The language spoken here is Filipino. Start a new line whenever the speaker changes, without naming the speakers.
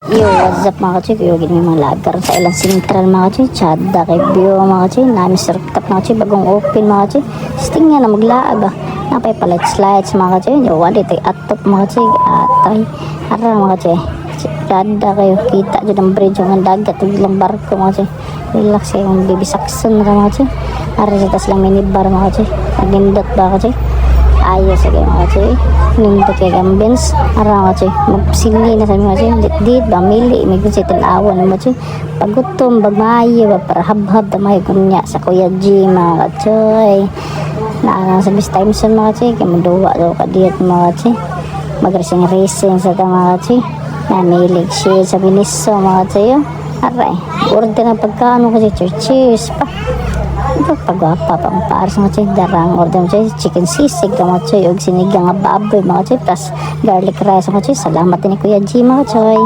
Yo, what's up mga kachoy? Kaya gini mga lagar sa ilang sentral mga kachoy. Chada kay Bio mga kachoy. Nami sirtap mga kachoy. Bagong open mga kachoy. Sting nga na maglaag ah. Napay palit slides mga kachoy. Yo, wala ito atop mga kachoy. Atay. Ara mga kachoy. Chada kayo. Kita dyan ang bridge. Ang dagat. Ilang barko mga kachoy. Relax kayo. Ang bibisakson na mga kachoy. Ara sa tas lang minibar mga kachoy. Nagindot ba kachoy? Ayos sa kayo mga kachoy. Nindot kayo ambience. Ara mga kachoy. Magpsili na sa mga kachoy. Dit ba mili. May gusto italawan mga kachoy. Pagutom. Bagmayo ba. Para hab-hab na may kunya sa Kuya G mga kachoy. Naarang sa Miss Timeson mga kachoy. Kaya maduwa daw ka diyat mga kachoy. Mag-racing sa mga kachoy. Namilig shade sa Biniso mga kachoy. Aray. Order ng pagkano kachoy. Cheers pa. Pagwapa pang paars mga choy, darang order mga choy, chicken sisig mga choy, og sinigang nga baboy mga choy, plus garlic rice mga choy. Salamat din ni Kuya G mga choy.